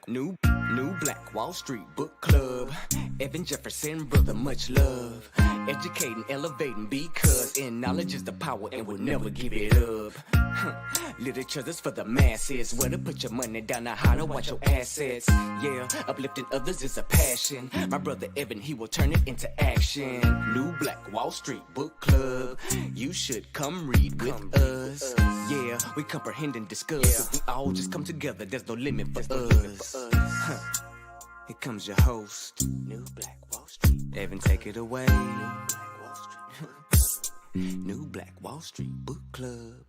New Black Wall Street Book Club. Evan Jefferson, brother, much love. Educating, elevating, because in knowledge is the power and we'll never give it up. Literature that's for the masses. Where to put your money down, now how to watch your assets. Yeah, uplifting others is a passion. My brother Evan, he will turn it into action. New Black Wall Street Book Club. You should come read with us. Yeah, we comprehend and discuss. If we all just come together, there's no limit for us. Here comes your host, New Black Wall Street. Evan, take it away. New Black Wall Street Book Club.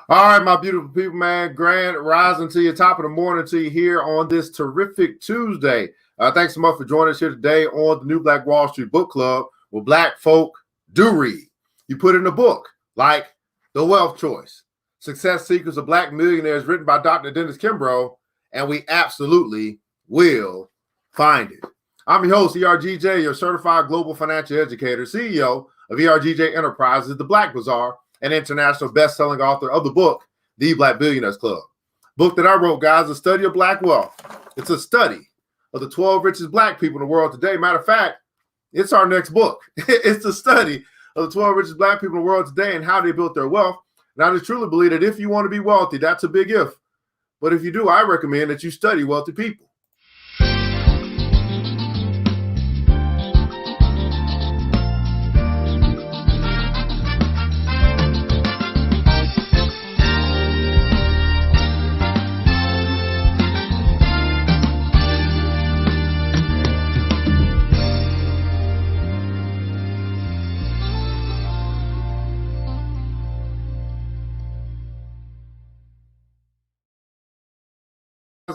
All right, my beautiful people, man. Grand rising to you, top of the morning to you here on this terrific Tuesday. Thanks so much for joining us here today on the New Black Wall Street Book Club, where Black folk do read. You put in a book like The Wealth Choice, Success Secrets of Black Millionaires, written by Dr. Dennis Kimbro, and we absolutely will find it. I'm your host, ERGJ, your certified global financial educator, CEO of ERGJ Enterprises, the Black Bazaar, and international best-selling author of the book, The Black Billionaires Club. Book that I wrote, guys, a study of Black wealth. It's a study of the 12 richest Black people in the world today. Matter of fact, it's our next book. It's a study of the 12 richest Black people in the world today and how they built their wealth. And I just truly believe that if you want to be wealthy, that's a big if. But if you do, I recommend that you study wealthy people.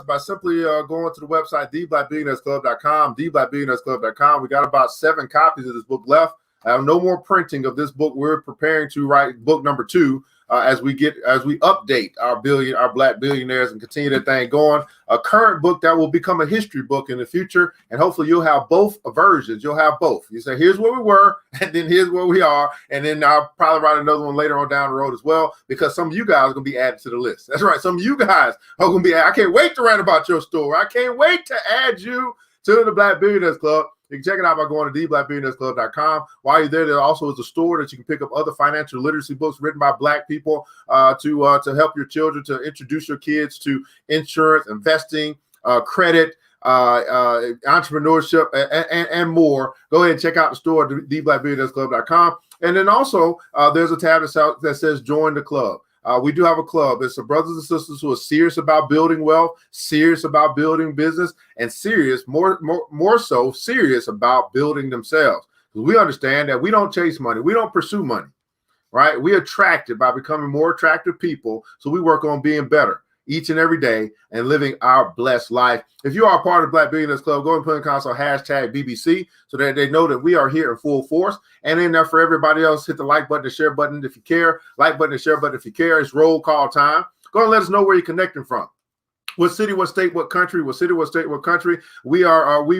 By simply going to the website, theblackbillionairesclub.com, theblackbillionairesclub.com. We got about 7 copies of this book left. I have no more printing of this book. We're preparing to write book number 2 as we update our Black billionaires and continue that thing going. A current book that will become a history book in the future, and hopefully you'll have both versions. You'll have both. You say, here's where we were, and then here's where we are, and then I'll probably write another one later on down the road as well, because some of you guys are going to be added to the list. That's right. Some of you guys are going to be. I can't wait to write about your story. I can't wait to add you to the Black Billionaires Club. You can check it out by going to theblackbillionairesclub.com. While you're there also is a store that you can pick up other financial literacy books written by Black people to help your children, to introduce your kids to insurance, investing, credit, entrepreneurship, and more. Go ahead and check out the store at theblackbillionairesclub.com. And then also there's a tab that says join the club. We do have a club. It's some brothers and sisters who are serious about building wealth, serious about building business, and more so serious about building themselves. We understand that we don't chase money. We don't pursue money, right? We're attracted by becoming more attractive people. So we work on being better each and every day and living our blessed life. If you are a part of the Black Billionaires Club, go and put in console hashtag BBC so that they know that we are here in full force. And then for everybody else, hit the like button, the share button if you care. Like button, the share button if you care. It's roll call time. Go and let us know where you're connecting from. What city, what state, what country, what city, what state, what country. We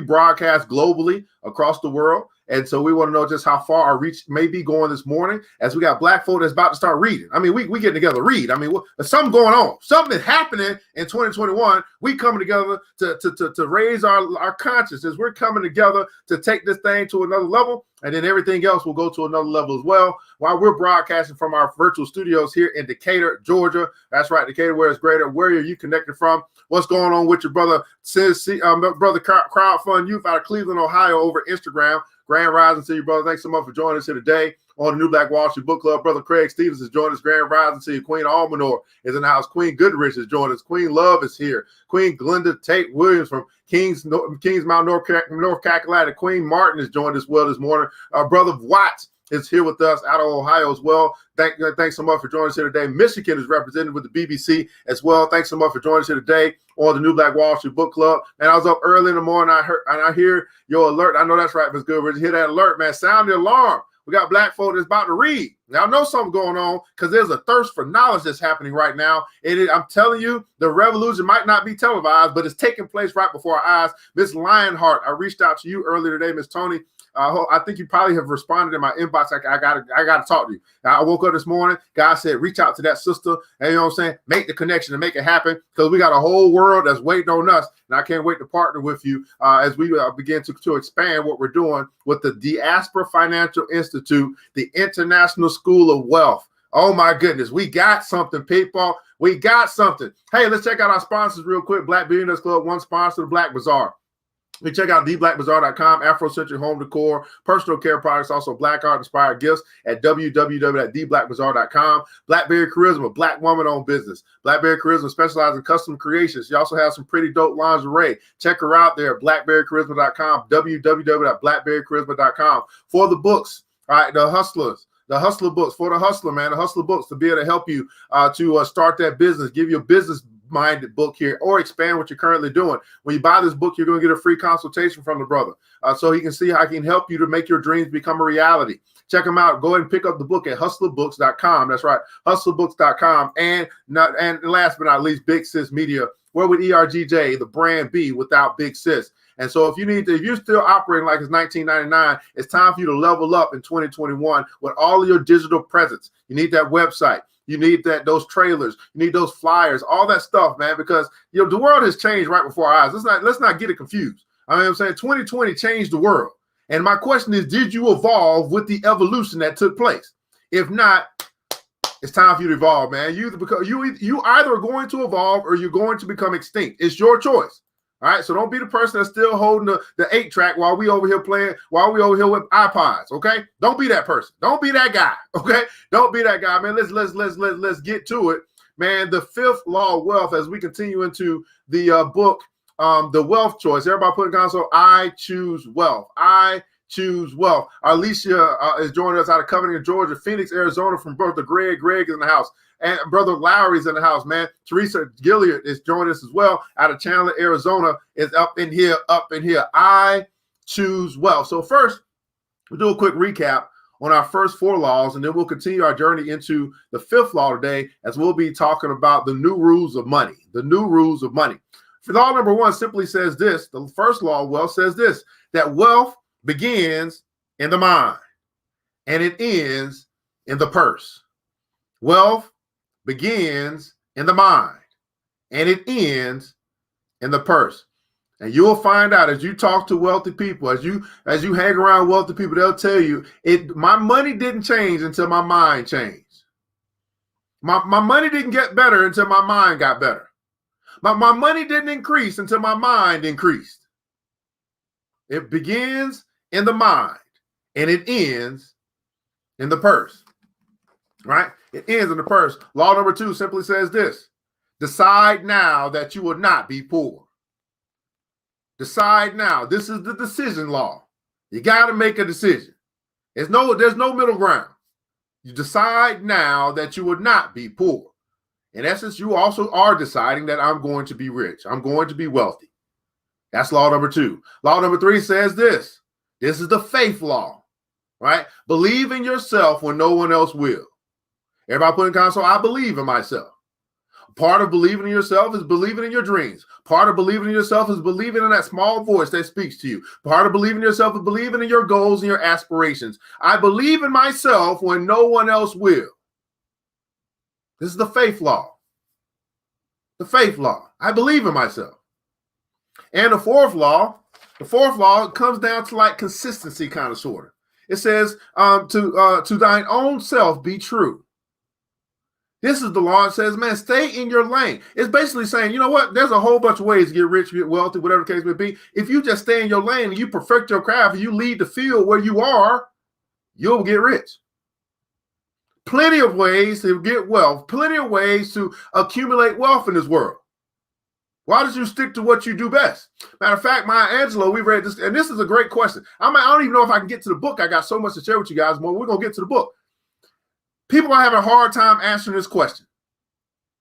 broadcast globally across the world. And so we want to know just how far our reach may be going this morning, as we got Black folk that's about to start reading. I mean, we getting together to read. I mean, there's something going on. Something happening in 2021. We coming together to raise our consciousness. We're coming together to take this thing to another level, and then everything else will go to another level as well. While we're broadcasting from our virtual studios here in Decatur, Georgia. That's right, Decatur, where it's greater. Where are you connected from? What's going on with your brother, brother Crowdfund Youth out of Cleveland, Ohio, over Instagram? Grand rising to you, brother. Thanks so much for joining us here today on the New Black Wall Street Book Club. Brother Craig Stevens has joined us. Grand rising to you. Queen Almanor is in the house. Queen Goodrich has joined us. Queen Love is here. Queen Glenda Tate Williams from Kingsmount, North Carolina. Queen Martin has joined us well this morning. Brother Watts is here with us out of Ohio as well. Thanks so much for joining us here today. Michigan is represented with the BBC as well. Thanks so much for joining us here today on the New Black Wall Street Book Club. And I was up early in the morning. I hear your alert. I know that's right, Ms. Goodrich. Hear that alert, man. Sound the alarm. We got Black folk that's about to read. Now, I know something's going on because there's a thirst for knowledge that's happening right now. I'm telling you, the revolution might not be televised, but it's taking place right before our eyes. Miss Lionheart, I reached out to you earlier today, Miss Tony. I think you probably have responded in my inbox. I gotta talk to you. I woke up this morning. God said, reach out to that sister. And you know what I'm saying? Make the connection and make it happen because we got a whole world that's waiting on us. And I can't wait to partner with you as we begin to expand what we're doing with the Diaspora Financial Institute, the International School of Wealth. Oh my goodness, we got something, people. We got something. Hey, let's check out our sponsors real quick. Black Billionaires Club, one sponsor, the Black Bazaar. You check out theblackbazaar.com, Afrocentric home decor, personal care products, also Black art inspired gifts at www.theblackbazaar.com. Blackberry Charisma, Black woman-owned business. Blackberry Charisma specializes in custom creations. She also has some pretty dope lingerie. Check her out there at blackberrycharisma.com, www.blackberrycharisma.com. For the books, all right, the Hustlers. The Hustler books for the hustler, man. The Hustler books to be able to help you to start that business, give you a business-minded book here, or expand what you're currently doing. When you buy this book, you're going to get a free consultation from the brother, so he can see how he can help you to make your dreams become a reality. Check him out. Go ahead and pick up the book at hustlerbooks.com. That's right, hustlerbooks.com. And last but not least, Big Sis Media. Where would ERGJ, the brand, be without Big Sis? And so if you're still operating like it's 1999, it's time for you to level up in 2021 with all of your digital presence. You need that website. You need those trailers. You need those flyers, all that stuff, man, because the world has changed right before our eyes. Let's not get it confused. I mean, I'm saying 2020 changed the world. And my question is, did you evolve with the evolution that took place? If not, it's time for you to evolve, man. You either are going to evolve or you're going to become extinct. It's your choice. All right, so don't be the person that's still holding the 8-track while we over here with iPods. Okay, don't be that person. Don't be that guy. Okay, don't be that guy, man. Let's get to it, man. The fifth law of wealth, as we continue into the book, The Wealth Choice. Everybody put in console. I choose wealth. I choose wealth. Alicia is joining us out of Covington, Georgia, Phoenix, Arizona, from Brother Greg. Greg is in the house. And Brother Lowry's in the house, man. Teresa Gilliard is joining us as well out of Chandler, Arizona, is up in here. I choose wealth. So first, we'll do a quick recap on our first 4 laws, and then we'll continue our journey into the 5th law today, as we'll be talking about the new rules of money. The new rules of money. For law number 1 simply says this. The first law of wealth says this, that wealth begins in the mind and it ends in the purse. Wealth begins in the mind and it ends in the purse. And you'll find out as you talk to wealthy people, as you hang around wealthy people, they'll tell you, my money didn't change until my mind changed. My money didn't get better until my mind got better. My money didn't increase until my mind increased. It begins in the mind and it ends in the purse. Right? It ends in the purse. Law number 2 simply says this. Decide now that you will not be poor. Decide now. This is the decision law. You got to make a decision. There's no middle ground. You decide now that you will not be poor. In essence, you also are deciding that I'm going to be rich. I'm going to be wealthy. That's law number 2. Law number 3 says this. This is the faith law. Right? Believe in yourself when no one else will. Everybody put in console, I believe in myself. Part of believing in yourself is believing in your dreams. Part of believing in yourself is believing in that small voice that speaks to you. Part of believing in yourself is believing in your goals and your aspirations. I believe in myself when no one else will. This is the faith law. The faith law. I believe in myself. And the fourth law comes down to like consistency kind of sort of. It says to thine own self be true. This is the law. It says, man, stay in your lane. It's basically saying, you know what? There's a whole bunch of ways to get rich, get wealthy, whatever the case may be. If you just stay in your lane and you perfect your craft and you lead the field where you are, you'll get rich. Plenty of ways to get wealth, plenty of ways to accumulate wealth in this world. Why don't you stick to what you do best? Matter of fact, Maya Angelou, we read this, and this is a great question. I don't even know if I can get to the book. I got so much to share with you guys, but we're going to get to the book. People are having a hard time answering this question.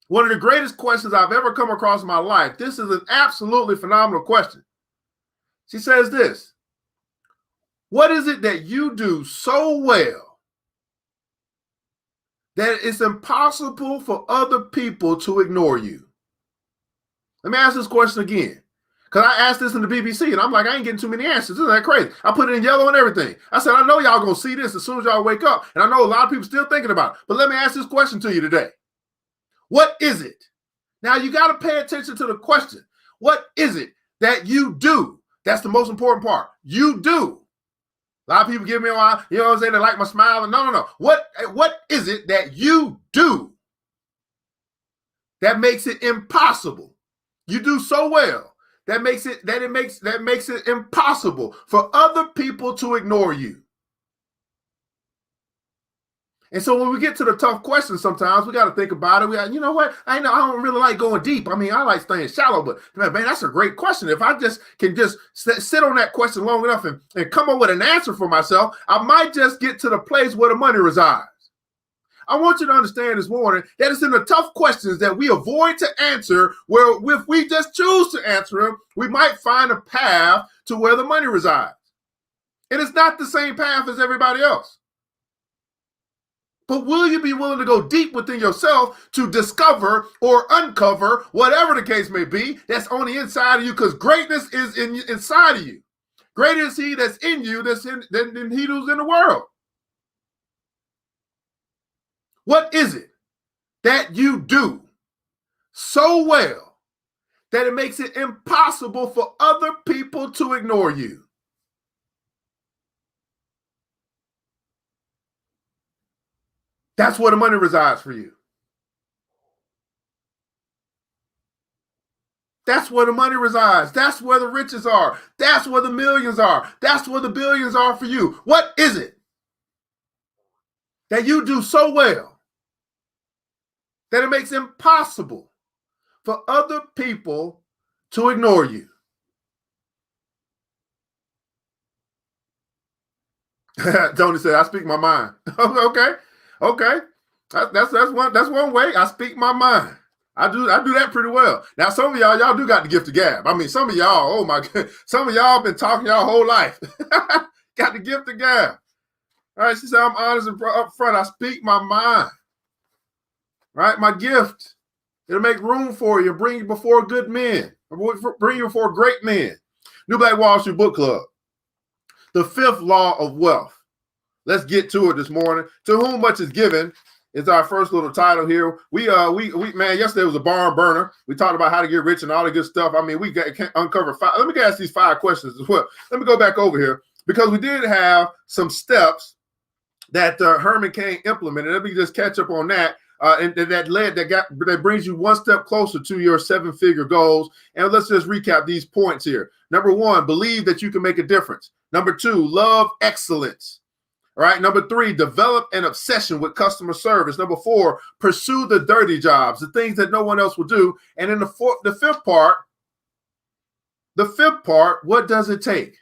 One of the greatest questions I've ever come across in my life. This is an absolutely phenomenal question. She says this. What is it that you do so well that it's impossible for other people to ignore you. Let me ask this question again. Because I asked this in the BBC, and I'm like, I ain't getting too many answers. Isn't that crazy? I put it in yellow and everything. I said, I know y'all going to see this as soon as y'all wake up. And I know a lot of people still thinking about it. But let me ask this question to you today. What is it? Now, you got to pay attention to the question. What is it that you do? That's the most important part. You do. A lot of people give me a while, you know what I'm saying? They like my smile. No. What is it that you do that makes it impossible? You do so well that makes it impossible for other people to ignore you. And so when we get to the tough questions, sometimes we got to think about it. You know what? I don't really like going deep. I mean, I like staying shallow, but man, that's a great question. If I just can sit on that question long enough and come up with an answer for myself, I might just get to the place where the money resides. I want you to understand this morning that it's in the tough questions that we avoid to answer, where if we just choose to answer them, we might find a path to where the money resides. And it's not the same path as everybody else. But will you be willing to go deep within yourself to discover or uncover whatever the case may be that's on the inside of you? Because greatness is inside of you. Greater is he that's in you than he who's in the world. What is it that you do so well that it makes it impossible for other people to ignore you? That's where the money resides for you. That's where the money resides. That's where the riches are. That's where the millions are. That's where the billions are for you. What is it that you do so well that it makes it impossible for other people to ignore you? Tony said, I speak my mind. Okay. That's one way. I speak my mind. I do that pretty well. Now, some of y'all do got the gift of gab. I mean, some of y'all, oh my God, some of y'all been talking y'all whole life. Got the gift of gab. All right, she said, I'm honest and up front. I speak my mind. Right, my gift. It'll make room for you. Bring you before good men. Bring you before great men. New Black Wall Street Book Club. The fifth law of wealth. Let's get to it this morning. To whom much is given is our first little title here. We man, yesterday was a barn burner. We talked about how to get rich and all the good stuff. I mean, we can uncover five. Let me ask these 5 questions as well. Let me go back over here because we did have some steps that Herman Cain implemented. Let me just catch up on that. And that brings you one step closer to your 7-figure goals. And let's just recap these points here. Number 1, believe that you can make a difference. Number 2, love excellence. All right. Number 3, develop an obsession with customer service. Number 4, pursue the dirty jobs, the things that no one else will do. And then the fifth part, what does it take?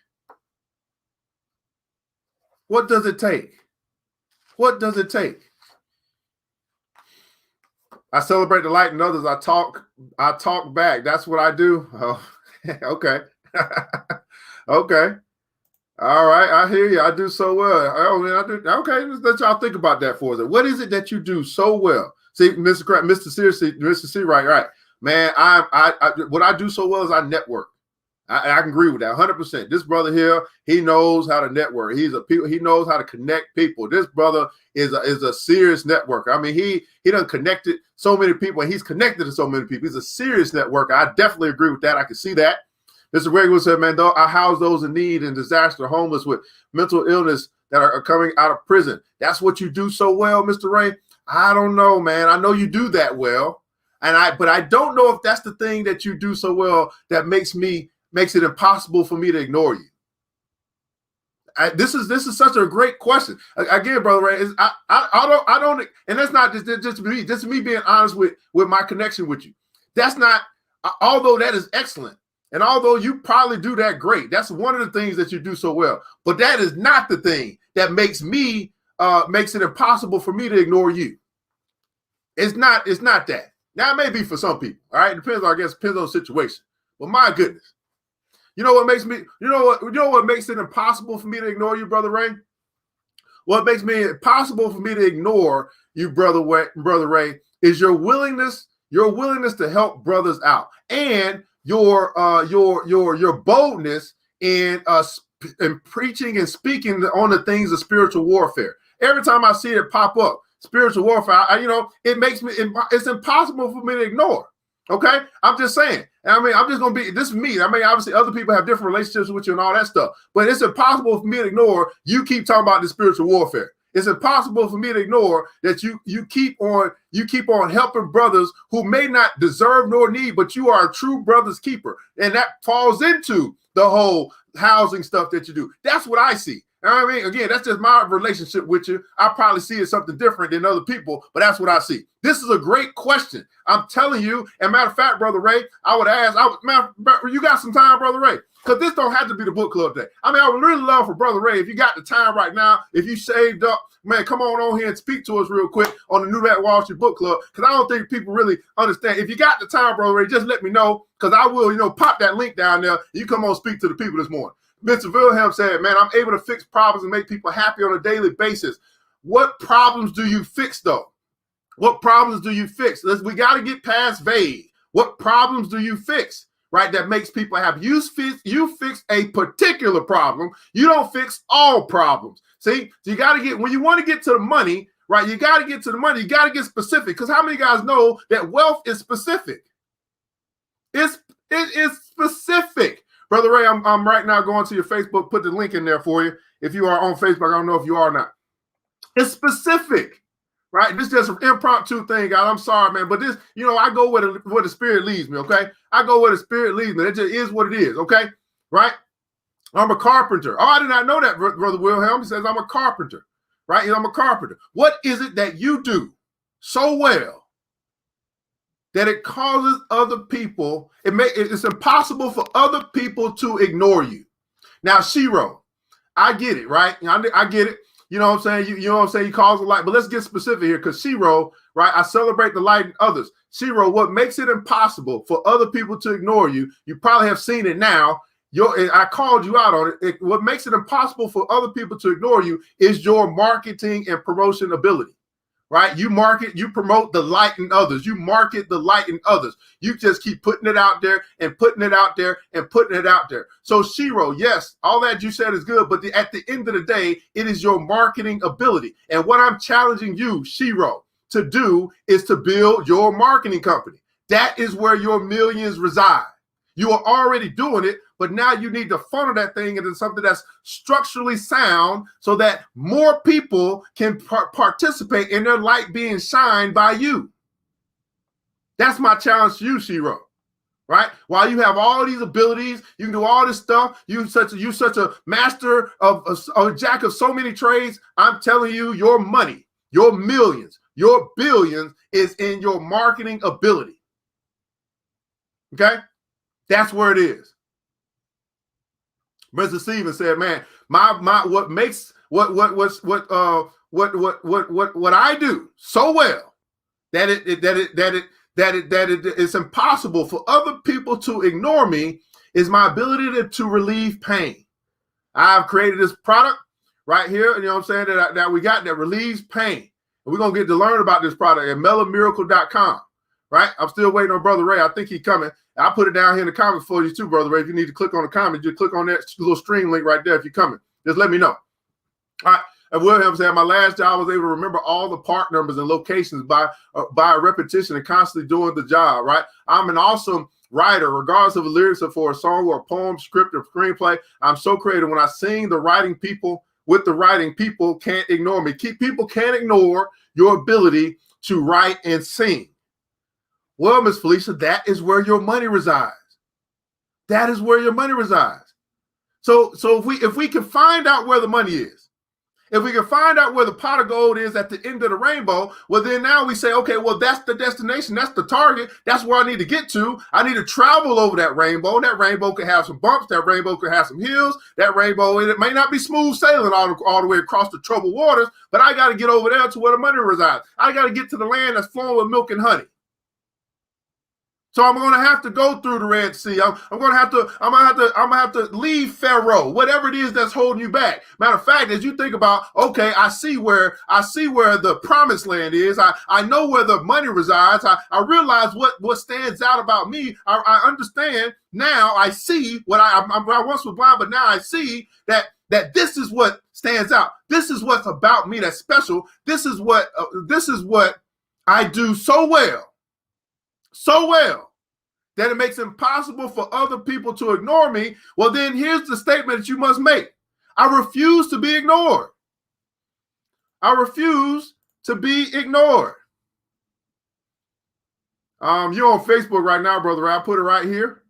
What does it take? What does it take? I celebrate the light in others. I talk back. That's what I do. Oh, okay. Okay. All right. I hear you. I do so well. Oh, I do. Okay. Let y'all think about that for us. What is it that you do so well? See, Mr. C, right. Man, what I do so well is I network. I can agree with that 100%. This brother here, he knows how to network. He knows how to connect people. This brother is a serious networker. I mean, he done connected so many people, and he's connected to so many people. He's a serious networker. I definitely agree with that. I can see that. Mr. Regular said, man, though, I house those in need and disaster, homeless with mental illness that are coming out of prison. That's what you do so well, Mr. Ray. I don't know, man. I know you do that well, but I don't know if that's the thing that you do so well that makes it impossible for me to ignore you. This is such a great question. Again, brother Ray, I don't, and that's not just me being honest with my connection with you. That's not, although that is excellent, and although you probably do that great, that's one of the things that you do so well. But that is not the thing that makes it impossible for me to ignore you. It's not that. Now it may be for some people. All right, depends on the situation. But my goodness. You know what makes it impossible for me to ignore you, Brother Ray? what makes me impossible for me to ignore you, brother Ray, is your willingness to help brothers out, and your boldness in preaching and speaking on the things of spiritual warfare. Every time I see it pop up, spiritual warfare, it makes me, it's impossible for me to ignore. Okay, I'm just saying. I mean, I'm just gonna be, this is me. I mean, obviously other people have different relationships with you and all that stuff, but it's impossible for me to ignore you keep talking about the spiritual warfare. It's impossible for me to ignore that you keep on helping brothers who may not deserve nor need, but you are a true brother's keeper, and that falls into the whole housing stuff that you do. That's what I see. You know what I mean? Again, that's just my relationship with you. I probably see it something different than other people, but that's what I see. This is a great question. I'm telling you, and matter of fact, Brother Ray, I would ask, you got some time, Brother Ray? Because this don't have to be the book club day. I mean, I would really love for Brother Ray, if you got the time right now, if you saved up, man, come on here and speak to us real quick on the New Black Wall Street Book Club, because I don't think people really understand. If you got the time, Brother Ray, just let me know, because I will, pop that link down there. You come on, speak to the people this morning. Mr. Wilhelm said, man, I'm able to fix problems and make people happy on a daily basis. What problems do you fix, though? What problems do you fix? We got to get past vague. What problems do you fix, right, that makes people happy? You fix a particular problem. You don't fix all problems. See, so you got to get, when you want to get to the money, right, you got to get to the money. You got to get specific, because how many guys know that wealth is specific? It is specific. Brother Ray, I'm right now going to your Facebook, put the link in there for you. If you are on Facebook, I don't know if you are or not. It's specific, right? This is just an impromptu thing, guys. I'm sorry, man. But this, I go where the Spirit leads me, okay? I go where the Spirit leads me. It just is what it is, okay? Right? I'm a carpenter. Oh, I did not know that, Brother Wilhelm. He says I'm a carpenter, right? I'm a carpenter. What is it that you do so well that it causes other people, it's impossible for other people to ignore you? Now, Shiro, I get it, right? I get it. You know what I'm saying? You know what I'm saying? You cause a light, but let's get specific here, because Shiro, right? I celebrate the light in others. Shiro, what makes it impossible for other people to ignore you? You probably have seen it now. I called you out on it. What makes it impossible for other people to ignore you is your marketing and promotion ability. Right? You market, you promote the light in others. You market the light in others. You just keep putting it out there and putting it out there and putting it out there. So Shiro, yes, all that you said is good, but at the end of the day, it is your marketing ability. And what I'm challenging you, Shiro, to do is to build your marketing company. That is where your millions reside. You are already doing it, but now you need to funnel that thing into something that's structurally sound so that more people can participate in their light being shined by you. That's my challenge to you, Shiro. Right? While you have all these abilities, you can do all this stuff. You such a master of a jack of so many trades. I'm telling you, your money, your millions, your billions is in your marketing ability. Okay? That's where it is. Mr. Stevens said, man, what I do so well that it's impossible for other people to ignore me is my ability to relieve pain. I've created this product right here, you know what I'm saying, that we got that relieves pain. And we're going to get to learn about this product at melomiracle.com. Right? I'm still waiting on Brother Ray. I think he's coming. I'll put it down here in the comments for you too, Brother Ray. If you need to click on the comment, just click on that little stream link right there if you're coming. Just let me know. All right. And Wilhelm said, my last job, I was able to remember all the part numbers and locations by a repetition and constantly doing the job, right? I'm an awesome writer, regardless of the lyrics for a song or a poem, script, or screenplay. I'm so creative. When I sing, the writing people can't ignore me. People can't ignore your ability to write and sing. Well, Miss Felicia, that is where your money resides. That is where your money resides. So if we can find out where the money is, if we can find out where the pot of gold is at the end of the rainbow, well, then now we say, okay, well, that's the destination. That's the target. That's where I need to get to. I need to travel over that rainbow. That rainbow could have some bumps. That rainbow could have some hills. That rainbow, it may not be smooth sailing all the way across the troubled waters, but I got to get over there to where the money resides. I got to get to the land that's flowing with milk and honey. So I'm going to have to go through the Red Sea. I'm going to have to leave Pharaoh, whatever it is that's holding you back. Matter of fact, as you think about, okay, I see where the promised land is. I know where the money resides. I realize what stands out about me. I understand now. I see what I once was blind, but now I see that this is what stands out. This is what's about me that's special. This is what I do so well that it makes it impossible for other people to ignore me. Well, then here's the statement that you must make. I refuse to be ignored. I refuse to be ignored. You're on Facebook right now, brother. I put it right here.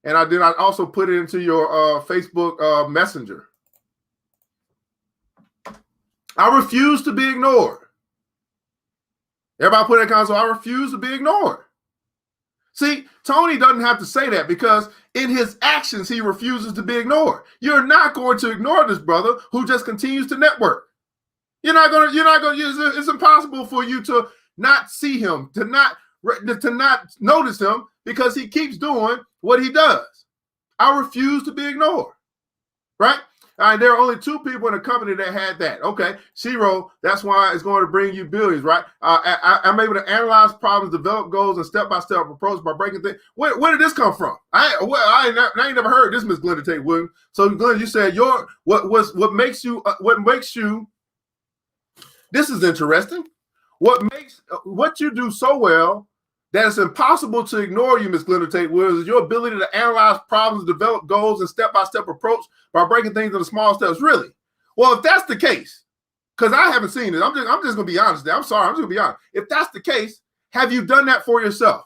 And I also put it into your Facebook Messenger. I refuse to be ignored. Everybody put in the console, I refuse to be ignored. See, Tony doesn't have to say that because in his actions, he refuses to be ignored. You're not going to ignore this brother who just continues to network. It's impossible for you to not see him, to not notice him because he keeps doing what he does. I refuse to be ignored, right? All right, there are only 2 people in the company that had that. Okay, Shiro, that's why it's going to bring you billions, right? I'm able to analyze problems, develop goals, and step-by-step approach by breaking things. Where did this come from? I ain't never heard this, Miss Glenda Tate Williams. So, Glenda, you said what makes you. This is interesting. What you do so well that it's impossible to ignore you, Miss Glenda Tate Williams, is your ability to analyze problems, develop goals, and step-by-step approach by breaking things into small steps. Really? Well, if that's the case, because I haven't seen it, I'm just going to be honest. I'm sorry, I'm just going to be honest. If that's the case, have you done that for yourself?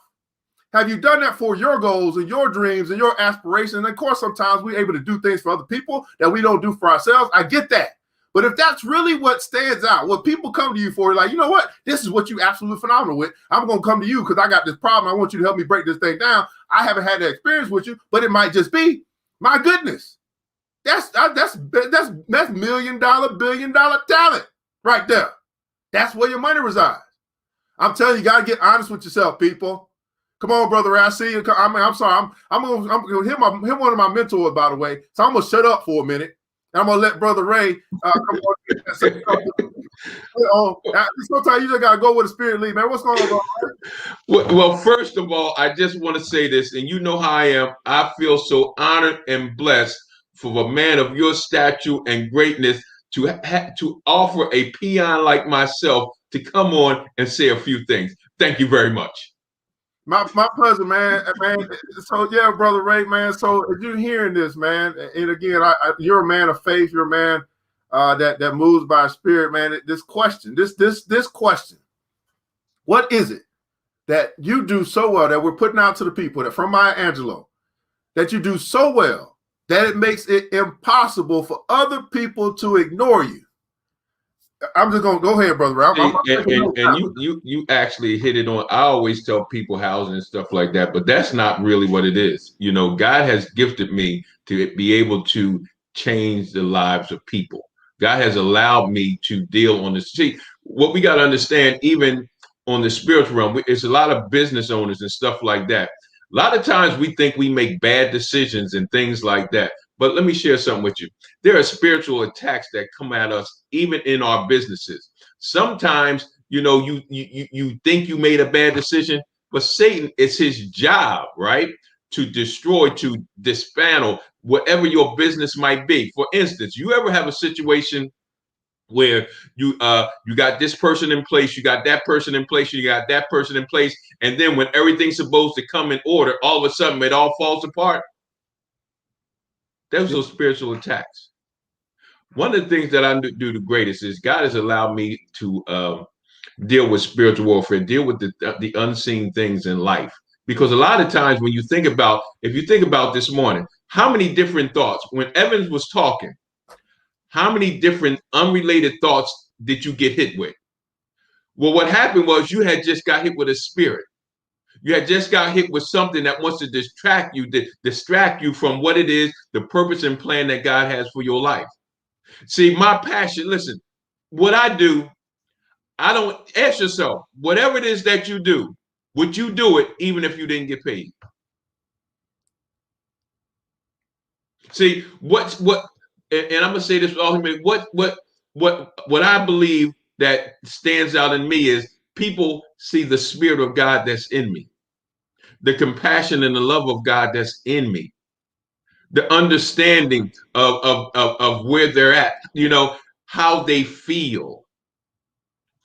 Have you done that for your goals and your dreams and your aspirations? And of course, sometimes we're able to do things for other people that we don't do for ourselves. I get that. But if that's really what stands out, what people come to you for, like, you know what? This is what you absolutely phenomenal with. I'm going to come to you because I got this problem. I want you to help me break this thing down. I haven't had that experience with you, but it might just be, my goodness. That's $1 million, $1 billion talent right there. That's where your money resides. I'm telling you, you got to get honest with yourself, people. Come on, brother. I see you. I'm sorry. I'm going to hit one of my mentors, by the way. So I'm going to shut up for a minute. And I'm going to let Brother Ray come on. Sometimes you just got to go with the spirit lead, man. What's going on, brother? Well, first of all, I just want to say this, and you know how I am. I feel so honored and blessed for a man of your stature and greatness to offer a peon like myself to come on and say a few things. Thank you very much. My pleasure, man. So yeah, Brother Ray, man. So if you're hearing this, man, and again, you're a man of faith. You're a man that moves by spirit, man. This question, what is it that you do so well that we're putting out to the people that from Maya Angelou, that you do so well that it makes it impossible for other people to ignore you? I'm just gonna go ahead, brother. And you actually hit it on. I always tell people housing and stuff like that, but that's not really what it is. You know, God has gifted me to be able to change the lives of people. God has allowed me to deal on this. See, what we got to understand, even on the spiritual realm, it's a lot of business owners and stuff like that. A lot of times we think we make bad decisions and things like that. But let me share something with you. There are spiritual attacks that come at us, even in our businesses. Sometimes, you know, you think you made a bad decision, but Satan, it's his job, right, to destroy, to dismantle whatever your business might be. For instance, you ever have a situation where you got this person in place, you got that person in place, you got that person in place, and then when everything's supposed to come in order, all of a sudden it all falls apart? Those are spiritual attacks. One of the things that I do the greatest is God has allowed me to deal with spiritual warfare, deal with the unseen things in life. Because a lot of times when you think about, if you think about this morning, how many different thoughts, when Evans was talking, how many different unrelated thoughts did you get hit with? Well, what happened was you had just got hit with a spirit. You had just got hit with something that wants to distract you from what it is, the purpose and plan that God has for your life. See, my passion, listen, what I do, I don't ask yourself, whatever it is that you do, Would you do it even if you didn't get paid? See, and I'm gonna say this with all humility. What I believe that stands out in me is people see the spirit of God that's in me, the compassion and the love of God that's in me, the understanding of where they're at, how they feel.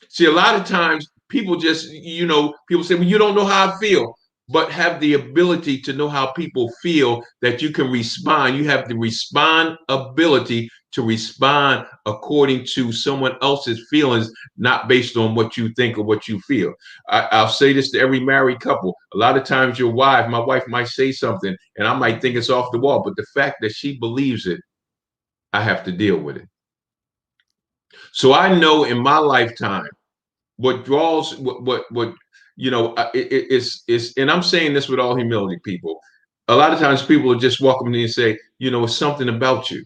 See, a lot of times people just, people say, well, you don't know how I feel, but have the ability to know how people feel that you can respond. You have the respond ability to respond according to someone else's feelings, not based on what you think or what you feel. I'll say this to every married couple. A lot of times my wife might say something and I might think it's off the wall, but the fact that she believes it, I have to deal with it. So I know in my lifetime, what draws what it's and I'm saying this with all humility, people. A lot of times people will just walk up to me and say, it's something about you.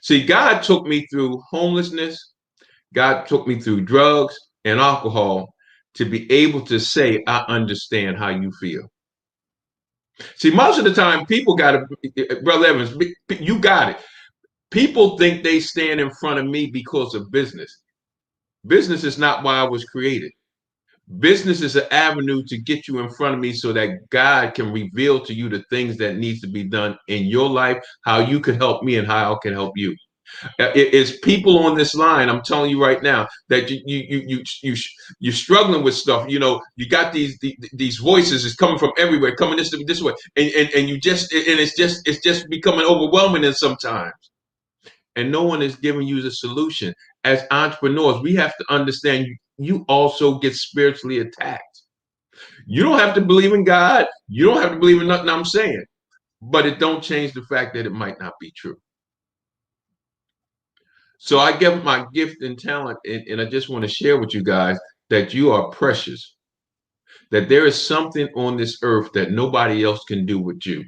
See, God took me through homelessness. God took me through drugs and alcohol to be able to say, I understand how you feel. See, most of the time people got to, Brother Evans, you got it. People think they stand in front of me because of business. Business is not why I was created. Business is an avenue to get you in front of me so that God can reveal to you the things that needs to be done in your life, how you can help me and how I can help you. It's people on this line. I'm telling you right now that you're struggling with stuff. You got these voices is coming from everywhere, coming this way, and it's just becoming overwhelming in sometimes. And no one is giving you the solution. As entrepreneurs, we have to understand you also get spiritually attacked. You don't have to believe in God. You don't have to believe in nothing I'm saying, but it don't change the fact that it might not be true. So I give my gift and talent, and I just want to share with you guys that you are precious, that there is something on this earth that nobody else can do with you,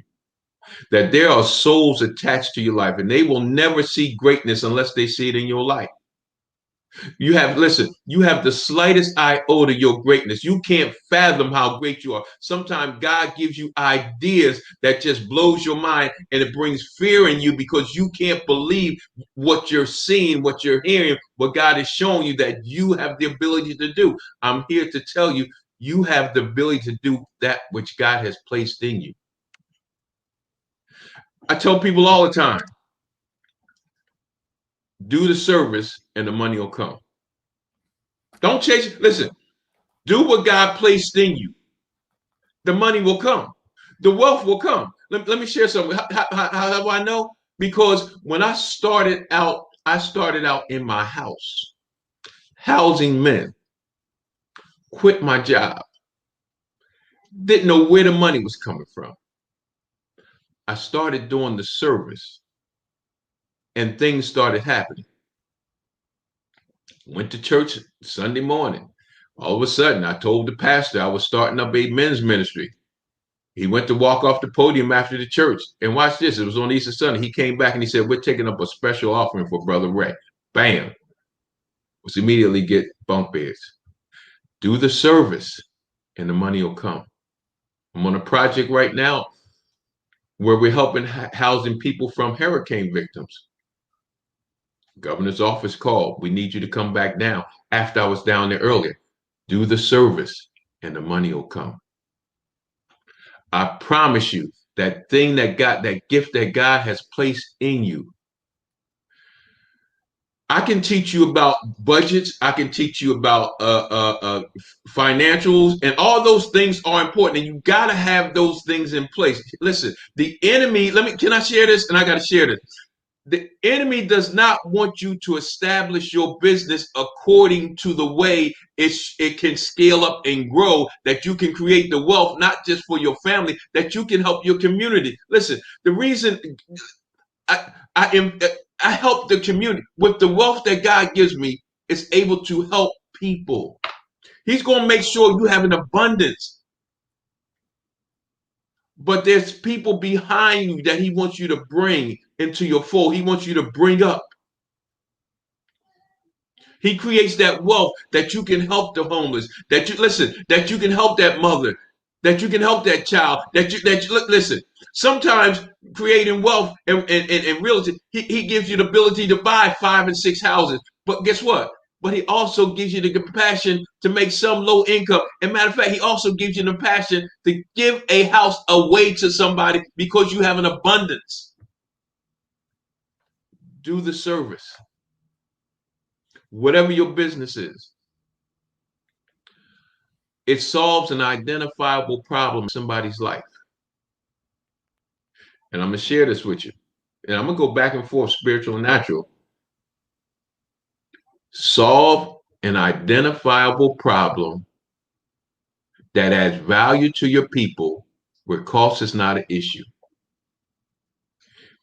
that there are souls attached to your life, and they will never see greatness unless they see it in your life. You have the slightest iota of your greatness. You can't fathom how great you are. Sometimes God gives you ideas that just blows your mind and it brings fear in you because you can't believe what you're seeing, what you're hearing, what God is showing you that you have the ability to do. I'm here to tell you, you have the ability to do that which God has placed in you. I tell people all the time, do the service and the money will come. Don't chase. Listen, do what God placed in you. The money will come. The wealth will come. Let me share something. How do I know? Because when I started out in my house, housing men, quit my job, didn't know where the money was coming from. I started doing the service and things started happening. Went to church Sunday morning. All of a sudden, I told the pastor I was starting up a men's ministry. He went to walk off the podium after the church. And watch this. It was on Easter Sunday. He came back and he said, we're taking up a special offering for Brother Ray. Bam. Was immediately get bunk beds. Do the service and the money will come. I'm on a project right now where we're helping housing people from hurricane victims. Governor's office called. We need you to come back down. After I was down there earlier. Do the service and the money will come. I promise you, that gift that God has placed in you. I can teach you about budgets. I can teach you about financials, and all those things are important. And you got to have those things in place. Listen, the enemy. Can I share this? And I got to share this. The enemy does not want you to establish your business according to the way it can scale up and grow, that you can create the wealth, not just for your family, that you can help your community. Listen, the reason I help the community with the wealth that God gives me is able to help people. He's going to make sure you have an abundance. But there's people behind you that he wants you to bring into your fold. He wants you to bring up. He creates that wealth that you can help the homeless, that you can help that mother, that you can help that child, listen. Sometimes creating wealth and real estate, he gives you the ability to buy 5 and 6 houses. But guess what? But he also gives you the compassion to make some low income. And matter of fact, he also gives you the passion to give a house away to somebody because you have an abundance. Do the service. Whatever your business is, it solves an identifiable problem in somebody's life. And I'm going to share this with you. And I'm going to go back and forth, spiritual and natural. Solve an identifiable problem that adds value to your people where cost is not an issue.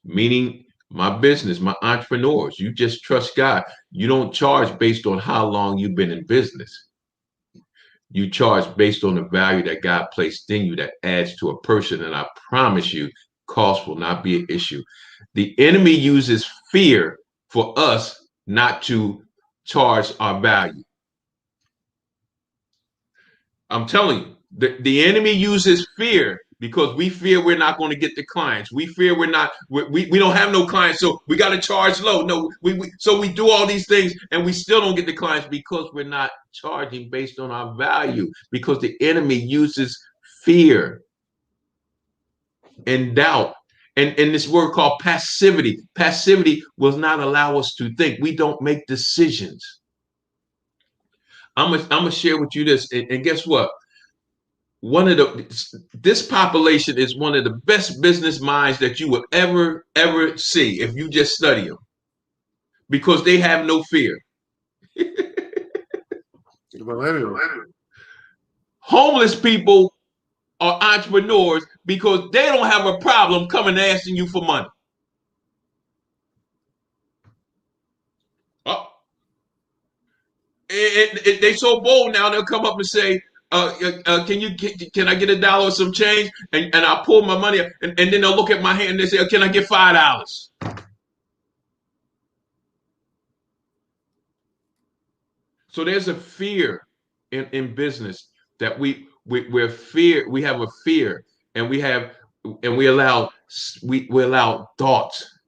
Meaning, my business, my entrepreneurs, you just trust God. You don't charge based on how long you've been in business. You charge based on the value that God placed in you that adds to a person. And I promise you, cost will not be an issue. The enemy uses fear for us not to charge our value. I'm telling you, the enemy uses fear because we fear we're not going to get the clients. We fear we don't have no clients, so we got to charge low. No, so we do all these things and we still don't get the clients because we're not charging based on our value, because the enemy uses fear and doubt. And this word called passivity. Passivity will not allow us to think. We don't make decisions. I'm gonna share with you this, and guess what? This population is one of the best business minds that you will ever see if you just study them, because they have no fear. Homeless people are entrepreneurs because they don't have a problem coming and asking you for money. They so bold now, they'll come up and say, can I get $1 or some change? And I'll pull my money up, and then they'll look at my hand and they say, can I get $5? So there's a fear in business that we have a fear, and we allow thoughts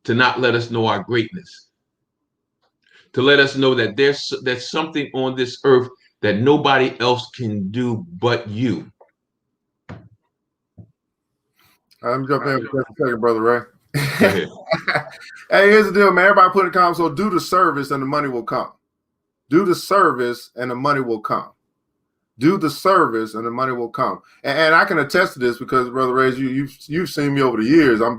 to not let us know our greatness, to let us know that there's something on this earth that nobody else can do but you. I'm jumping in for just a second, Brother Ray. Hey, here's the deal, man. Everybody put in the comments, so do the service and the money will come. Do the service and the money will come. Do the service and the money will come. And I can attest to this because, Brother Ray, you've seen me over the years. I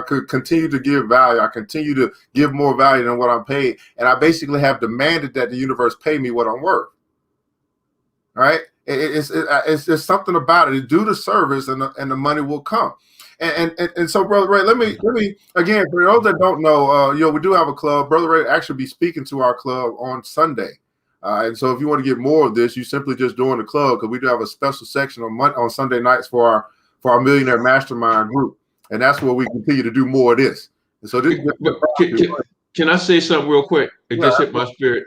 could continue to give value. I continue to give more value than what I'm paid. And I basically have demanded that the universe pay me what I'm worth. All right? It's something about it. Do the service and the money will come. And so, Brother Ray, let me again, for those that don't know, we do have a club. Brother Ray actually be speaking to our club on Sunday. And so if you want to get more of this, you simply just join the club, because we do have a special section on Sunday nights for our Millionaire Mastermind group. And that's where we continue to do more of this. And so can I say something real quick? It just hit my spirit.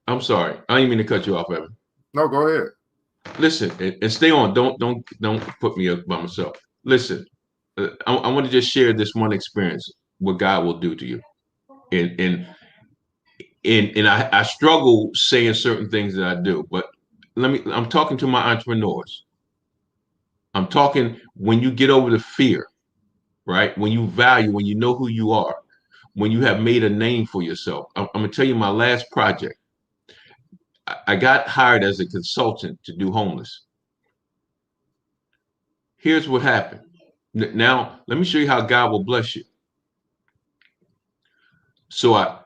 I'm sorry. I didn't mean to cut you off, Evan. No, go ahead. Listen, and stay on. Don't put me up by myself. Listen, I want to just share this one experience, what God will do to you. And I struggle saying certain things that I do, but I'm talking to my entrepreneurs. I'm talking when you get over the fear, right? When you value, when you know who you are, when you have made a name for yourself. I'm going to tell you my last project. I got hired as a consultant to do homeless. Here's what happened. Now, let me show you how God will bless you. So I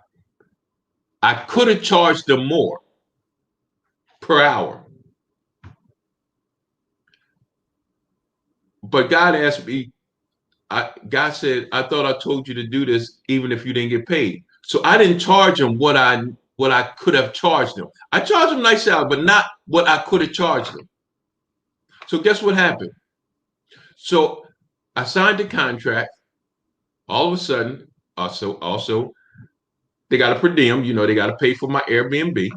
could have charged them more per hour. But God asked me, God said, I thought I told you to do this even if you didn't get paid. So I didn't charge them what I could have charged them. I charged them nice salary, but not what I could have charged them. So guess what happened? So I signed the contract. All of a sudden, also They got a per diem. You know, they got to pay for my Airbnb.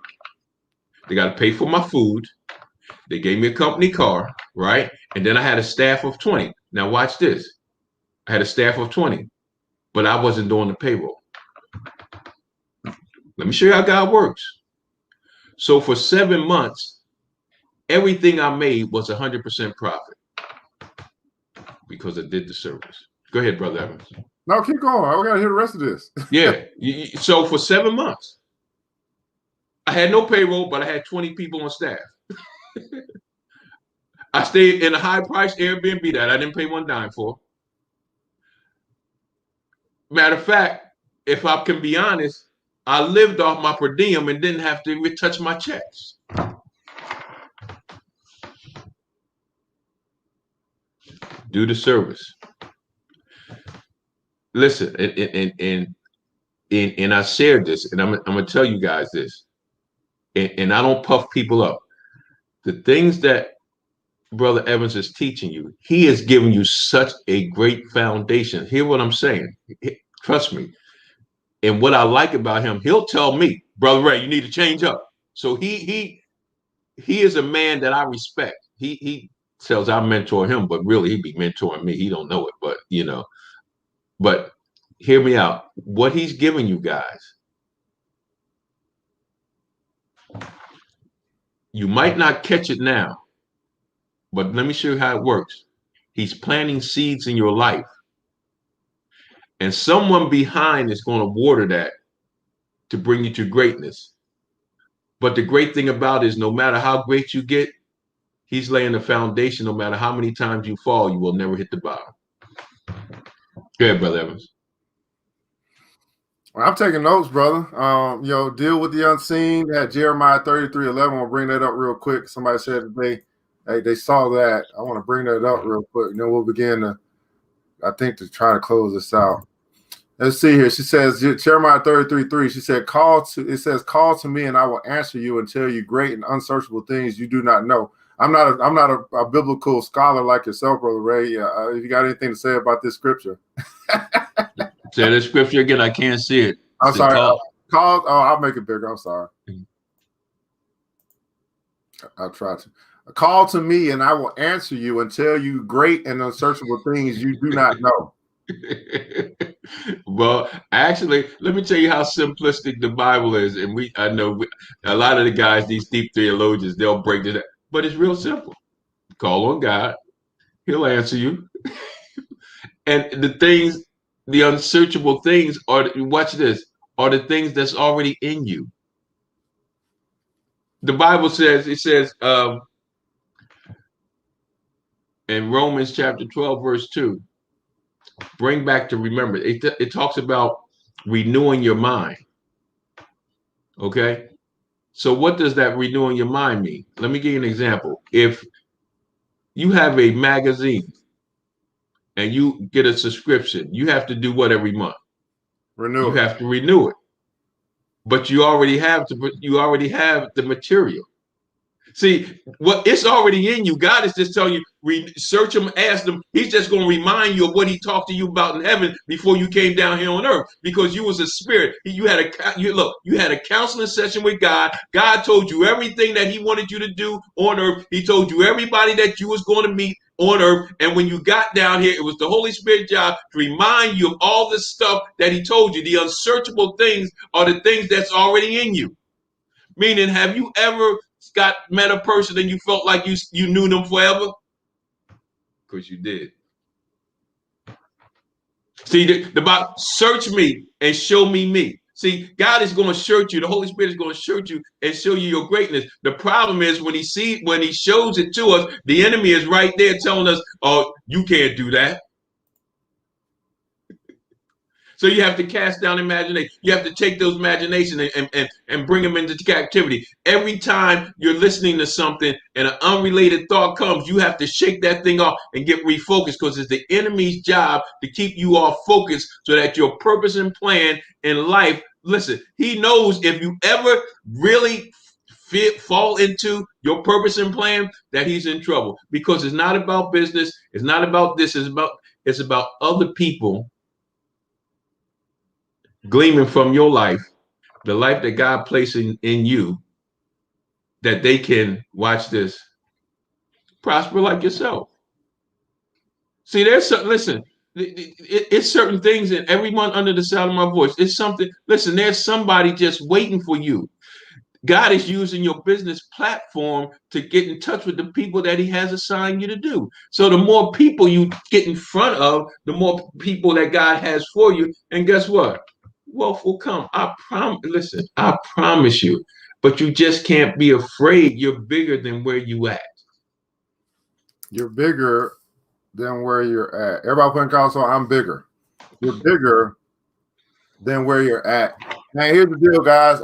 They got to pay for my food. They gave me a company car, right? And then I had a staff of 20. Now watch this. I had a staff of 20, but I wasn't doing the payroll. Let me show you how God works. So for 7 months, everything I made was 100% profit because I did the service. Go ahead, Brother Evans. No, keep going. I got to hear the rest of this. Yeah. So for 7 months, I had no payroll, but I had 20 people on staff. I stayed in a high-priced Airbnb that I didn't pay one dime for. Matter of fact, if I can be honest, I lived off my per diem and didn't have to retouch my checks. Do the service. Listen, and I shared this, and I'm gonna tell you guys this, and I don't puff people up. The things that Brother Evans is teaching you, he is giving you such a great foundation. Hear what I'm saying. Trust me. And what I like about him, he'll tell me, Brother Ray, you need to change up. So he is a man that I respect. He tells I mentor him, but really he be mentoring me. He don't know it, but but hear me out. What he's giving you guys, you might not catch it now, but let me show you how it works. He's planting seeds in your life, and someone behind is going to water that to bring you to greatness. But the great thing about it is no matter how great you get, he's laying the foundation. No matter how many times you fall, you will never hit the bottom. Go ahead, Brother Evans. Well, I'm taking notes, brother. Deal with the unseen. At Jeremiah 33:11. We'll bring that up real quick. Somebody said they saw that. I want to bring that up real quick. And then we'll begin to try to close this out. Let's see here. She says, Jeremiah 33:3. She said, call to me and I will answer you and tell you great and unsearchable things you do not know. I'm not a biblical scholar like yourself, Brother Ray. If you got anything to say about this scripture. Say the scripture again. I can't see it. I'm sorry. I'll make it bigger. I'm sorry. I'll try to. Call to me and I will answer you and tell you great and unsearchable things you do not know. Well, actually, let me tell you how simplistic the Bible is. And I know a lot of the guys, these deep theologians, they'll break it up. But it's real simple. Call on God. He'll answer you. And the unsearchable things watch this, are the things that's already in you. The Bible says, in Romans chapter 12, verse 2, bring back to remember. It talks about renewing your mind. Okay? So what does that renewing your mind mean? Let me give you an example. If you have a magazine and you get a subscription, you have to do what every month? You have to renew it. But you already have the material. See, it's already in you. God is just telling you, search him, ask him. He's just going to remind you of what he talked to you about in heaven before you came down here on earth, because you was a spirit. You had a counseling session with God. God told you everything that he wanted you to do on earth. He told you everybody that you was going to meet on earth. And when you got down here, it was the Holy Spirit's job to remind you of all the stuff that he told you. The unsearchable things are the things that's already in you. Meaning, have you ever met a person and you felt like you knew them forever? Because you did. See, the Bible, search me and show me. See, God is going to search you. The Holy Spirit is going to search you and show you your greatness. The problem is when he shows it to us, the enemy is right there telling us, oh, you can't do that. So you have to cast down imagination. You have to take those imaginations and bring them into captivity. Every time you're listening to something and an unrelated thought comes, you have to shake that thing off and get refocused, because it's the enemy's job to keep you off focus so that your purpose and plan in life, listen, he knows if you ever really fall into your purpose and plan, that he's in trouble, because it's not about business. It's not about this. It's about other people gleaming from your life the life that God placed in you, that they can watch this, prosper like yourself. See, there's some, listen, it's certain things, and everyone under the sound of my voice, it's something, listen, there's somebody just waiting for you. God is using your business platform to get in touch with the people that he has assigned you to do. So the more people you get in front of, the more people that God has for you. And guess what? Wealth will come. Listen, I promise you. But you just can't be afraid. You're bigger than where you at. You're bigger than where you're at. Everybody putting comments on, I'm bigger. You're bigger than where you're at. Now, here's the deal, guys.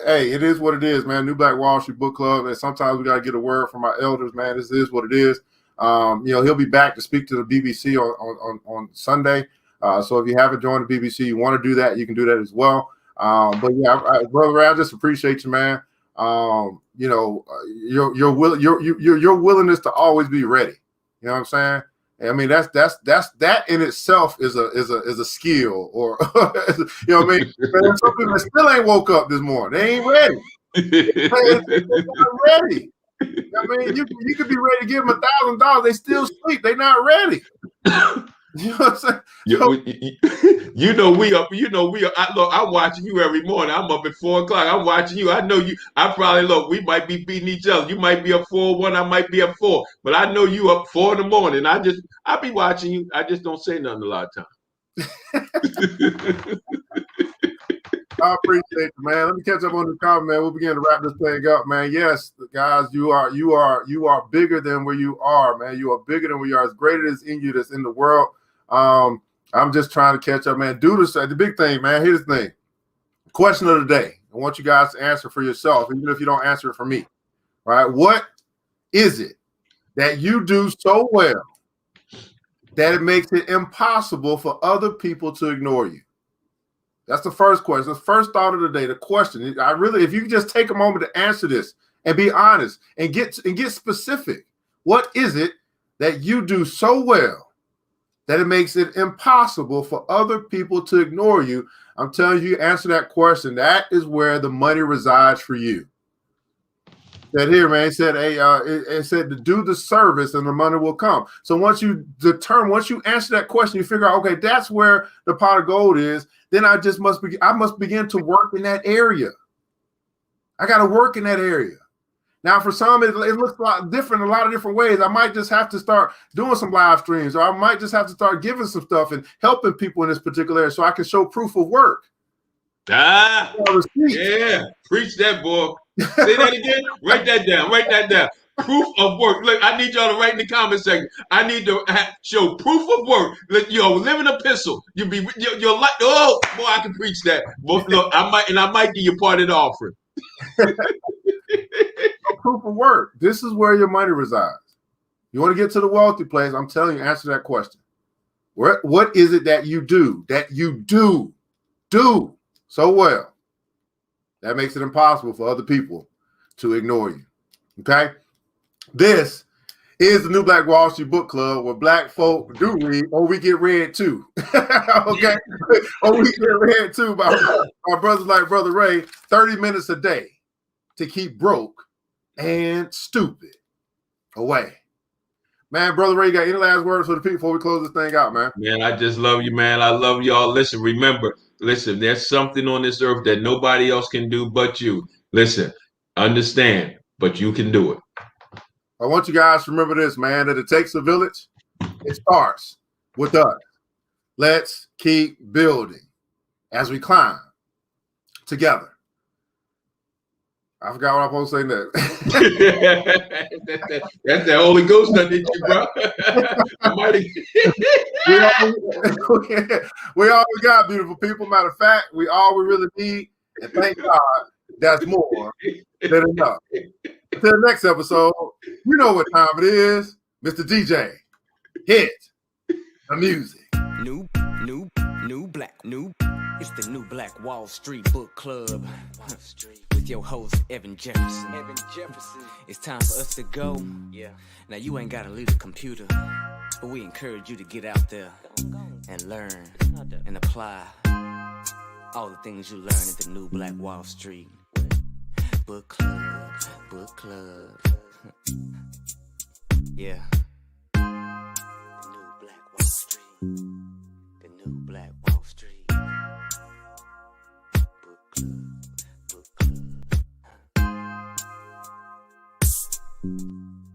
Hey, it is what it is, man. New Black Wall Street Book Club. And sometimes we got to get a word from our elders, man. This is what it is. He'll be back to speak to the BBC on Sunday. So if you haven't joined the BBC, you want to do that, you can do that as well. But yeah, Brother Ray, I just appreciate you, man. Your willingness to always be ready. You know what I'm saying? I mean, that's that in itself is a skill, or you know what I mean? Some people still ain't woke up this morning. They ain't ready. They're not ready. I mean, you could be ready to give them $1,000. They still sleep. They're not ready. You know what I'm saying? We are. I'm watching you every morning. I'm up at 4:00. I'm watching you. I know you. I probably we might be beating each other. You might be up 4-1. I might be up 4. But I know you up 4 in the morning. I be watching you. I just don't say nothing a lot of times. I appreciate you, man. Let me catch up on the comment, man. We'll begin to wrap this thing up, man. Yes, guys, you are bigger than where you are, man. You are bigger than where you are. As greater as in you that's in the world. I'm just trying to catch up, man. Do this. The big thing, man. Here's the thing. Question of the day. I want you guys to answer for yourself, even if you don't answer it for me. All right. What is it that you do so well that it makes it impossible for other people to ignore you? That's the first question. The first thought of the day. The question. If you can just take a moment to answer this and be honest and get specific. What is it that you do so well that it makes it impossible for other people to ignore you? I'm telling you, answer that question. That is where the money resides for you. That here, man, it said to do the service and the money will come. So once you answer that question, you figure out, okay, that's where the pot of gold is. Then I must begin to work in that area. I got to work in that area. Now, for some, it looks a lot different in a lot of different ways. I might just have to start doing some live streams, or I might just have to start giving some stuff and helping people in this particular area so I can show proof of work. Yeah, preach that, boy. Say that again. Write that down. Proof of work. Look, I need y'all to write in the comment section. I need to show proof of work. Look, live in epistle. You're like, oh boy, I can preach that. But look, I might give you part of the offering. Proof of work. This is where your money resides. You want to get to the wealthy place? I'm telling you, answer that question. What is it that you do so well that makes it impossible for other people to ignore you? Okay. This is the New Black Wall Street Book Club, where black folk do read, or we get read too. Okay. Or we get read too by brothers like Brother Ray. 30 minutes a day to keep broke and stupid away. Man, Brother Ray, you got any last words for the people before we close this thing out, man? Man, I just love you, man. I love y'all. Remember, there's something on this earth that nobody else can do but you. Listen, understand, but you can do it. I want you guys to remember this, man, that it takes a village. It starts with us. Let's keep building as we climb together. I forgot what I'm supposed to say next. That's the Holy Ghost that did you, bro. We all we got, beautiful people. Matter of fact, we all we really need. And thank God that's more than enough. Until the next episode, you know what time it is. Mr. DJ, hit the music. It's the New Black Wall Street Book Club. With your host, Evan Jefferson. It's time for us to go. Yeah. Now, you ain't got to leave the computer, but we encourage you to get out there and learn and apply All the things you learn at the new Black Wall Street. Book club, book club. Yeah. The new Black Wall Street. The new Black Wall Street. Book club, book club.